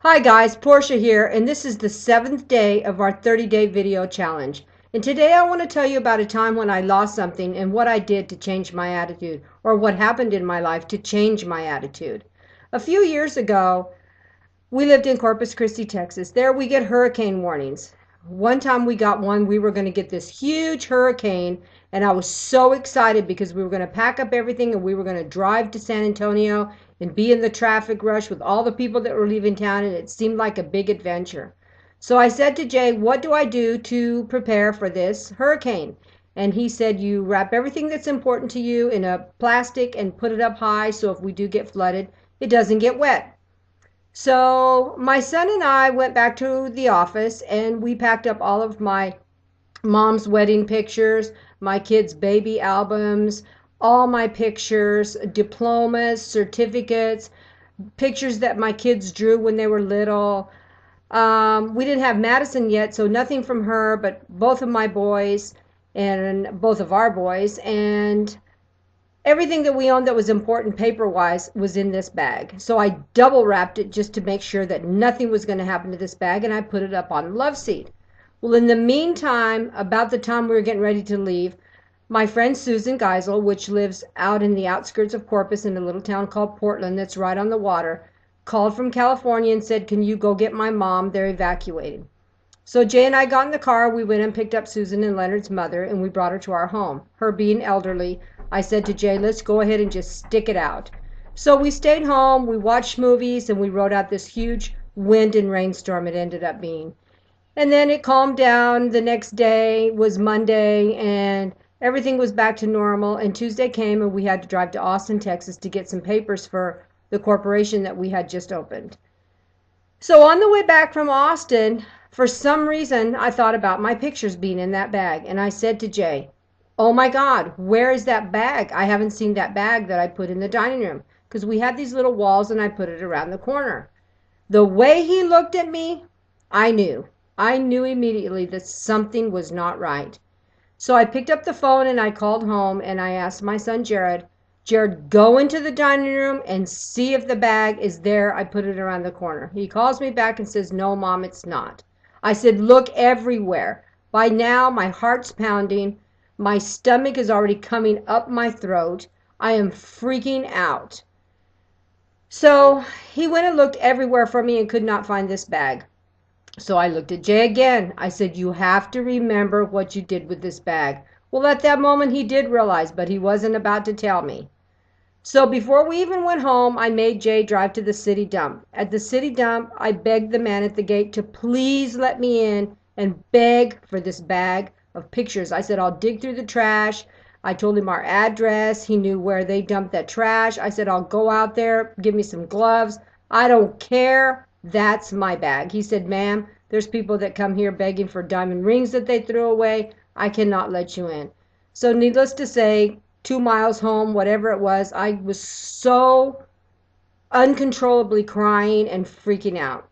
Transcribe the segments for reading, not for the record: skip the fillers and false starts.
Hi guys, Portia here, and this is the 7th day of our 30-day video challenge. And today I want to tell you about a time when I lost something and what I did to change my attitude, or what happened in my life to change my attitude. A few years ago, we lived in Corpus Christi, Texas. There we get hurricane warnings. One time we got one, we were going to get this huge hurricane, and I was so excited because we were going to pack up everything and we were going to drive to San Antonio and be in the traffic rush with all the people that were leaving town, and it seemed like a big adventure. So I said to Jay, what do I do to prepare for this hurricane? And he said, you wrap everything that's important to you in a plastic and put it up high so if we do get flooded, it doesn't get wet. So my son and I went back to the office and we packed up all of my mom's wedding pictures, my kids' baby albums, all my pictures, diplomas, certificates, pictures that my kids drew when they were little. We didn't have Madison yet, so nothing from her, but both of my boys and both of our boys, and everything that we owned that was important paper-wise was in this bag. So I double wrapped it just to make sure that nothing was going to happen to this bag, and I put it up on the love seat. Well, in the meantime, about the time we were getting ready to leave, my friend Susan Geisel, which lives out in the outskirts of Corpus in a little town called Portland that's right on the water, called from California and said, can you go get my mom? They're evacuating. So Jay and I got in the car. We went and picked up Susan and Leonard's mother, and we brought her to our home. Her being elderly, I said to Jay, let's go ahead and just stick it out. So we stayed home, we watched movies, and we rode out this huge wind and rainstorm it ended up being. And then it calmed down. The next day was Monday, and everything was back to normal. And Tuesday came, and we had to drive to Austin, Texas to get some papers for the corporation that we had just opened. So on the way back from Austin, for some reason, I thought about my pictures being in that bag. And I said to Jay, oh my God, where is that bag? I haven't seen that bag that I put in the dining room. Because we had these little walls and I put it around the corner. The way he looked at me, I knew. I knew immediately that something was not right. So I picked up the phone and I called home and I asked my son Jared, go into the dining room and see if the bag is there. I put it around the corner. He calls me back and says, no, Mom, it's not. I said, look everywhere. By now, my heart's pounding. My stomach is already coming up my throat. I am freaking out. So he went and looked everywhere for me and could not find this bag. So I looked at Jay again. I said, you have to remember what you did with this bag. Well, at that moment, he did realize, but he wasn't about to tell me. So before we even went home, I made Jay drive to the city dump. At the city dump, I begged the man at the gate to please let me in and beg for this bag of pictures. I said, I'll dig through the trash. I told him our address. He knew where they dumped that trash. I said, I'll go out there, give me some gloves. I don't care. That's my bag. He said, ma'am, there's people that come here begging for diamond rings that they threw away. I cannot let you in. So needless to say, 2 miles home, whatever it was, I was so uncontrollably crying and freaking out.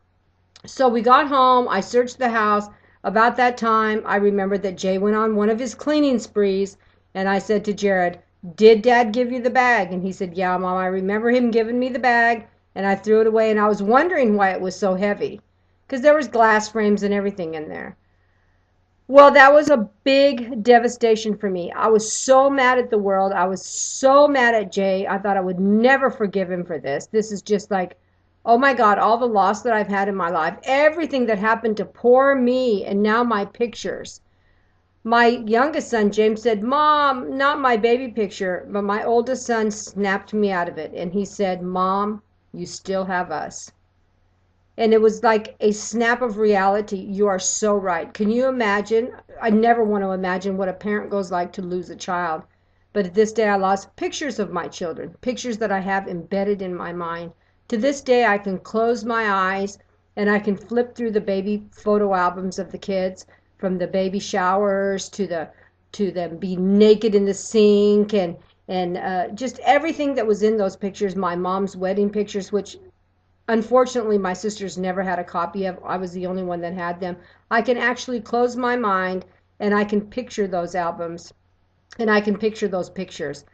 So we got home. I searched the house. About that time, I remembered that Jay went on one of his cleaning sprees, and I said to Jared, did Dad give you the bag? And he said, yeah, Mom, I remember him giving me the bag, and I threw it away, and I was wondering why it was so heavy, because there was glass frames and everything in there. Well, that was a big devastation for me. I was so mad at the world. I was so mad at Jay. I thought I would never forgive him for this. This is just like, oh my God, all the loss that I've had in my life, everything that happened to poor me, and now my pictures. My youngest son, James, said, Mom, not my baby picture, but my oldest son snapped me out of it. And he said, Mom, you still have us. And it was like a snap of reality. You are so right. Can you imagine? I never want to imagine what a parent goes like to lose a child. But at this day, I lost pictures of my children, pictures that I have embedded in my mind. To this day, I can close my eyes and I can flip through the baby photo albums of the kids, from the baby showers to them being naked in the sink, and just everything that was in those pictures. My mom's wedding pictures, which unfortunately, my sisters never had a copy of. I was the only one that had them. I can actually close my mind and I can picture those albums and I can picture those pictures.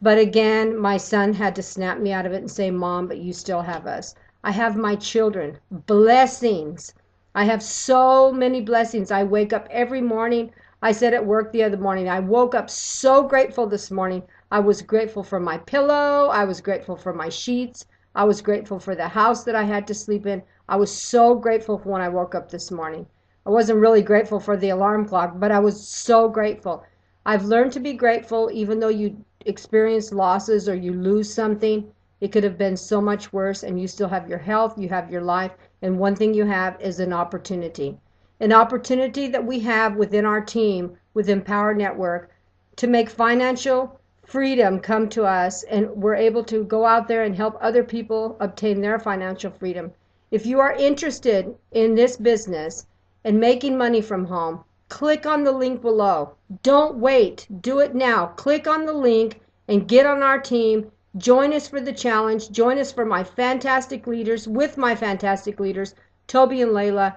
But again, my son had to snap me out of it and say, Mom, but you still have us. I have my children. Blessings. I have so many blessings. I wake up every morning. I said at work the other morning, I woke up so grateful this morning. I was grateful for my pillow. I was grateful for my sheets. I was grateful for the house that I had to sleep in. I was so grateful for when I woke up this morning. I wasn't really grateful for the alarm clock, but I was so grateful. I've learned to be grateful even though you experience losses or you lose something. It could have been so much worse, and you still have your health, you have your life, and one thing you have is an opportunity. An opportunity that we have within our team, within Power Network, to make financial freedom come to us, and we're able to go out there and help other people obtain their financial freedom. If you are interested in this business and making money from home, click on the link below. Don't wait. Do it now. Click on the link and get on our team. Join us for the challenge. Join us for my fantastic leaders, with my fantastic leaders, Toby and Layla.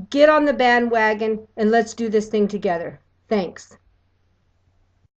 Get on the bandwagon and let's do this thing together. Thanks.